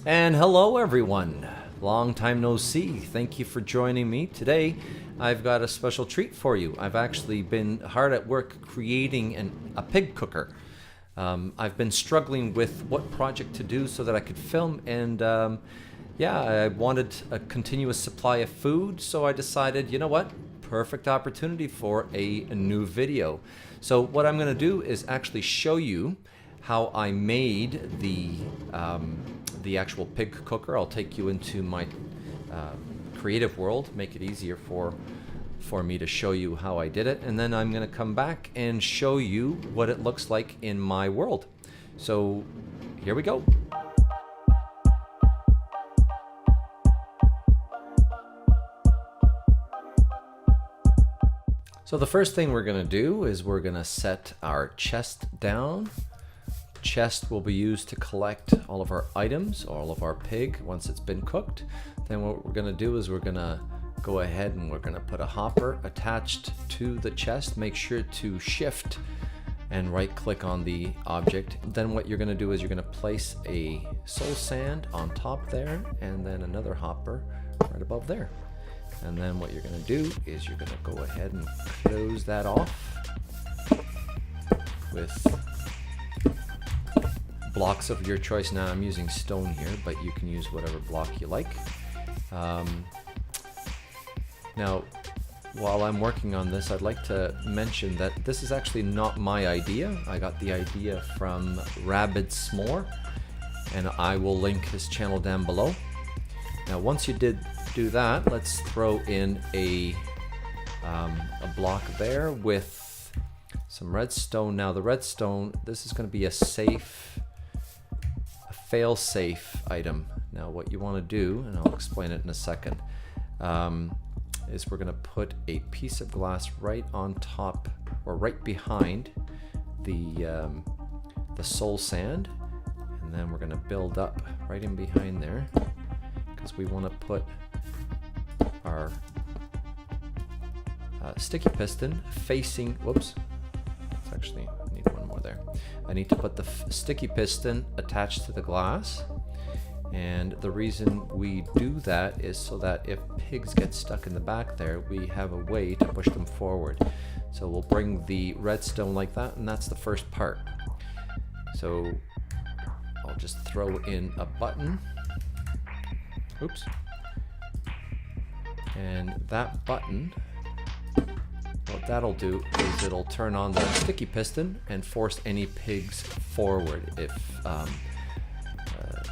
And hello everyone, long time no see. Thank you for joining me. Today I've got a special treat for you. I've actually been hard at work creating a pig cooker. I've been struggling with what project to do so that I could film, and yeah, I wanted a continuous supply of food, so I decided, you know what, perfect opportunity for a new video. So what I'm going to do is actually show you how I made the actual pig cooker. I'll take you into my creative world, make it easier for me to show you how I did it, and then I'm going to come back and show you what it looks like in my world. So here we go. So the first thing we're going to do is we're going to set our chest down. Chest will be used to collect all of our items, all of our pig, once it's been cooked. Then what we're going to do is we're going to go ahead and we're going to put a hopper attached to the chest. Make sure to shift and right click on the object. Then what you're going to do is you're going to place a soul sand on top there, and then another hopper right above there. And then what you're going to do is you're going to go ahead and close that off with blocks of your choice. Now I'm using stone here, but you can use whatever block you like. Now, while I'm working on this, I'd like to mention that this is actually not my idea. I got the idea from RABIDSMORE, and I will link his channel down below. Now, once you do that, let's throw in a block there with some redstone. Now, the redstone, this is going to be a fail-safe item. Now, what you want to do, and I'll explain it in a second, is we're going to put a piece of glass right on top or right behind the soul sand, and then we're going to build up right in behind there, because we want to put our sticky piston facing, whoops, it's actually, I need one more there. I need to put the sticky piston attached to the glass, and the reason we do that is so that if pigs get stuck in the back there, we have a way to push them forward. So we'll bring the redstone like that, and that's the first part. So I'll just throw in a button. Oops. And that button, what that'll do is it'll turn on the sticky piston and force any pigs forward. If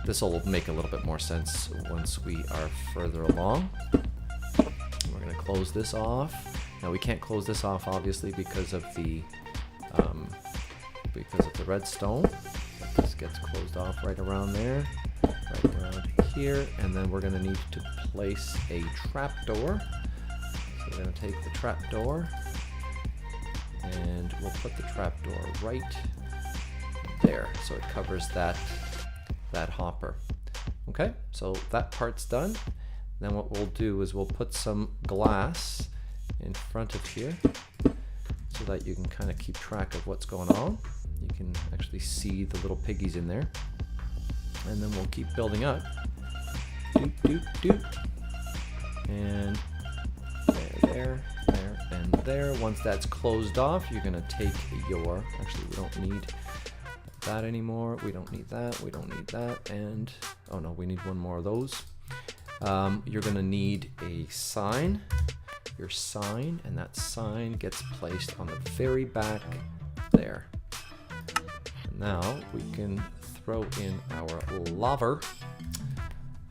this will make a little bit more sense once we are further along. We're going to close this off. Now we can't close this off obviously because of the redstone. This gets closed off right around there, right around here, and then we're going to need to place a trapdoor. So we're going to take the trapdoor and we'll put the trapdoor right there so it covers that hopper. Okay, so that part's done. Then what we'll do is we'll put some glass in front of here so that you can kind of keep track of what's going on. You can actually see the little piggies in there, and then we'll keep building up. Doop, doop, doop. And there, and there. Once that's closed off, you're gonna take your, actually we don't need that anymore, we don't need that, we don't need that, and oh no, we need one more of those. You're gonna need a sign, your sign, and that sign gets placed on the very back there. Now we can throw in our lava.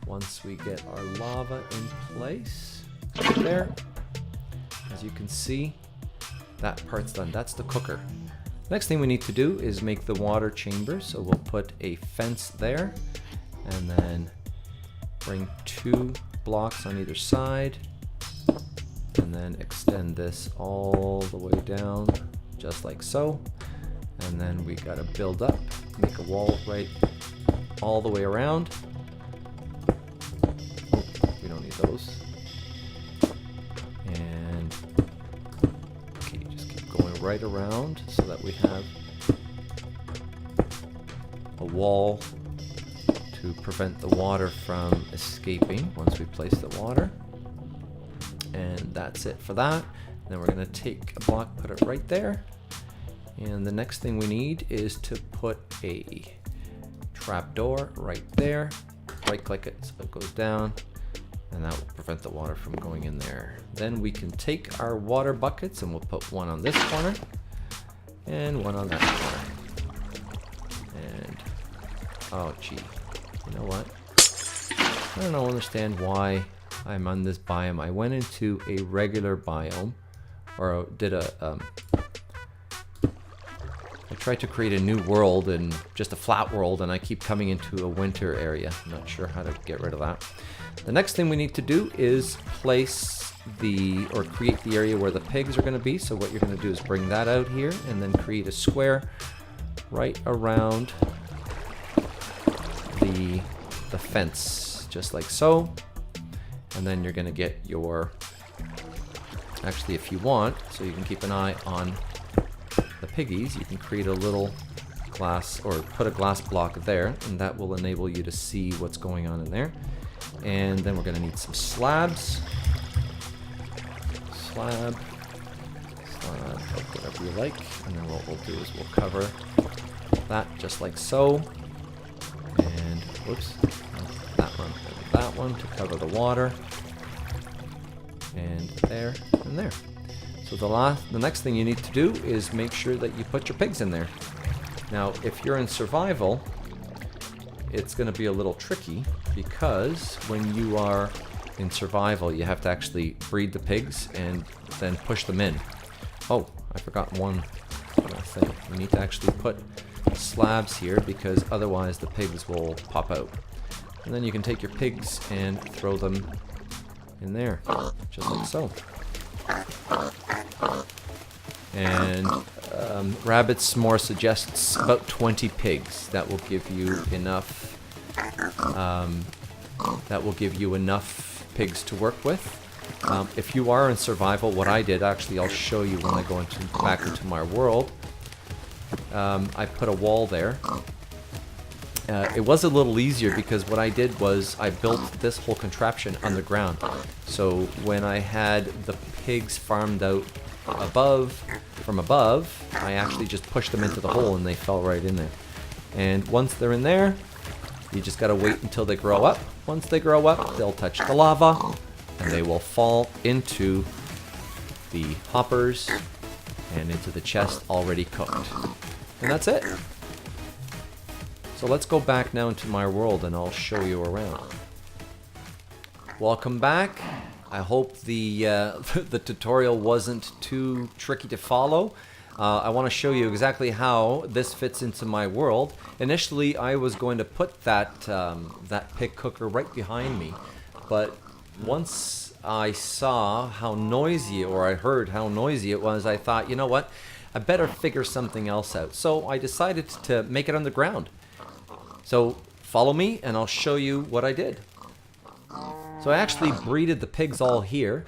Once we get our lava in place, right there, as you can see, that part's done. That's the cooker. Next thing we need to do is make the water chamber. So we'll put a fence there, and then bring 2 blocks on either side, and then extend this all the way down, just like so. And then we gotta build up, make a wall right all the way around. Oh, we don't need those. And okay, just keep going right around so that we have a wall to prevent the water from escaping once we place the water. And that's it for that. Then we're going to take a block, put it right there. And the next thing we need is to put a trapdoor right there. Right click it so it goes down, and that will prevent the water from going in there. Then we can take our water buckets and we'll put one on this corner and one on that corner. And oh gee, you know what? I don't understand why I'm on this biome. I went into a regular biome, or did a I tried to create a new world and just a flat world, and I keep coming into a winter area. I'm not sure how to get rid of that. The next thing we need to do is place or create the area where the pigs are going to be. So what you're going to do is bring that out here and then create a square right around the fence, just like so. And then you're going to get your, actually if you want, so you can keep an eye on the piggies, you can create a little glass, or put a glass block there, and that will enable you to see what's going on in there. And then we're going to need some slabs. Slab, whatever you like. And then what we'll do is we'll cover that just like so. And whoops, that one to cover the water. And there and there. So the next thing you need to do is make sure that you put your pigs in there. Now, if you're in survival, it's going to be a little tricky, because when you are in survival, you have to actually breed the pigs and then push them in. Oh, I forgot one thing. You need to actually put slabs here, because otherwise the pigs will pop out. And then you can take your pigs and throw them in there, just like so. And RABIDSMORE suggests about 20 pigs. That will give you enough. That will give you enough pigs to work with. If you are in survival, what I did, actually, I'll show you when I go back into my world. I put a wall there. It was a little easier because what I did was I built this whole contraption underground. So when I had the pigs farmed out from above, I actually just pushed them into the hole and they fell right in there. And once they're in there, you just gotta wait until they grow up. Once they grow up, they'll touch the lava and they will fall into the hoppers and into the chest already cooked. And that's it. So let's go back now into my world and I'll show you around. Welcome back. I hope the the tutorial wasn't too tricky to follow. I want to show you exactly how this fits into my world. Initially, I was going to put that pig cooker right behind me, but once I saw how noisy, or I heard how noisy it was, I thought, you know what, I better figure something else out. So I decided to make it underground. So follow me and I'll show you what I did. So I actually breeded the pigs all here.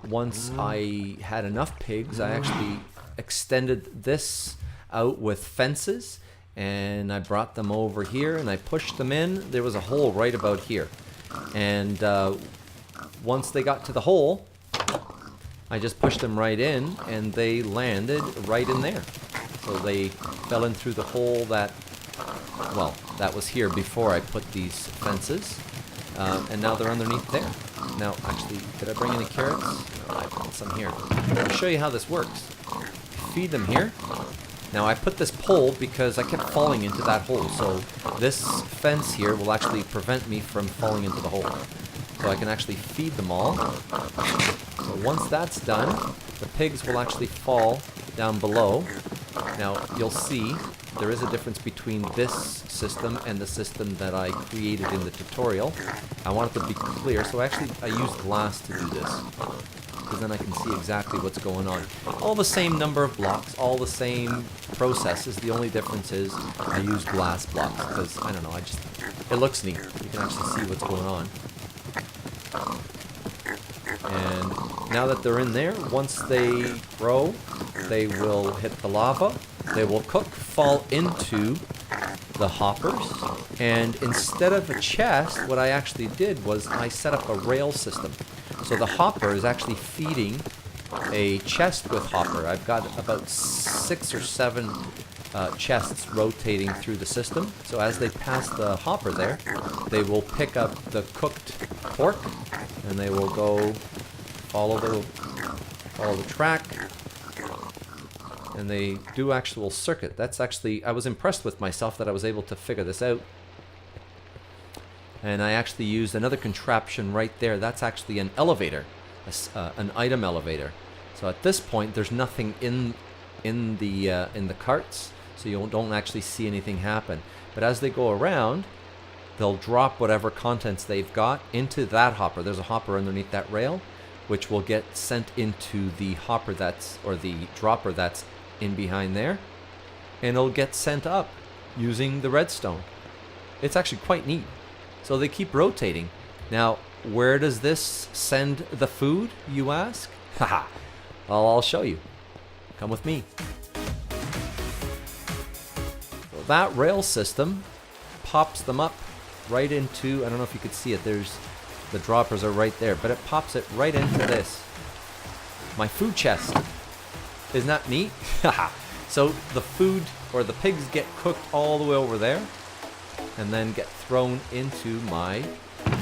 Once I had enough pigs, I actually extended this out with fences, and I brought them over here and I pushed them in. There was a hole right about here. And once they got to the hole, I just pushed them right in and they landed right in there. So they fell in through the hole that was here before I put these fences. And now they're underneath there. Now, actually, did I bring any carrots? No, I found some here. I'll show you how this works. Feed them here. Now, I put this pole because I kept falling into that hole. So this fence here will actually prevent me from falling into the hole. So I can actually feed them all. So once that's done, the pigs will actually fall down below. Now, you'll see there is a difference between this system and the system that I created in the tutorial. I want it to be clear, so actually I used glass to do this, because then I can see exactly what's going on. All the same number of blocks, all the same processes. The only difference is I use glass blocks, because, I don't know, it looks neat. You can actually see what's going on. And now that they're in there, once they grow, they will hit the lava, they will cook, fall into the hoppers. And instead of a chest, what I actually did was I set up a rail system. So the hopper is actually feeding a chest with hopper. I've got about 6 or 7 chests rotating through the system. So as they pass the hopper there, they will pick up the cooked pork and they will go follow the track, and they do actual circuit. That's actually, I was impressed with myself that I was able to figure this out. And I actually used another contraption right there. That's actually an elevator, an item elevator. So at this point, there's nothing in the carts, so you don't actually see anything happen. But as they go around, they'll drop whatever contents they've got into that hopper. There's a hopper underneath that rail, which will get sent into the hopper or the dropper that's in behind there, and it'll get sent up using the redstone. It's actually quite neat. So they keep rotating. Now, where does this send the food, you ask? Haha. Well, I'll show you. Come with me. So that rail system pops them up right into, I don't know if you could see it, the droppers are right there, but it pops it right into this, my food chest. Isn't that neat? So the food, or the pigs, get cooked all the way over there and then get thrown into my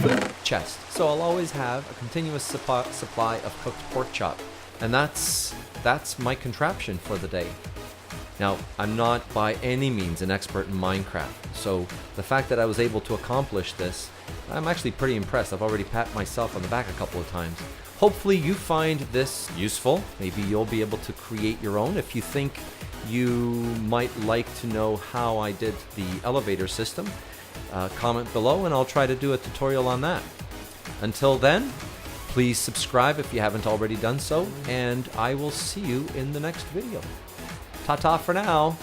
food chest. So I'll always have a continuous supply of cooked pork chop. And that's my contraption for the day. Now, I'm not by any means an expert in Minecraft, so the fact that I was able to accomplish this, I'm actually pretty impressed. I've already pat myself on the back a couple of times. Hopefully you find this useful. Maybe you'll be able to create your own. If you think you might like to know how I did the elevator system, comment below and I'll try to do a tutorial on that. Until then, please subscribe if you haven't already done so, and I will see you in the next video. Ta-ta for now.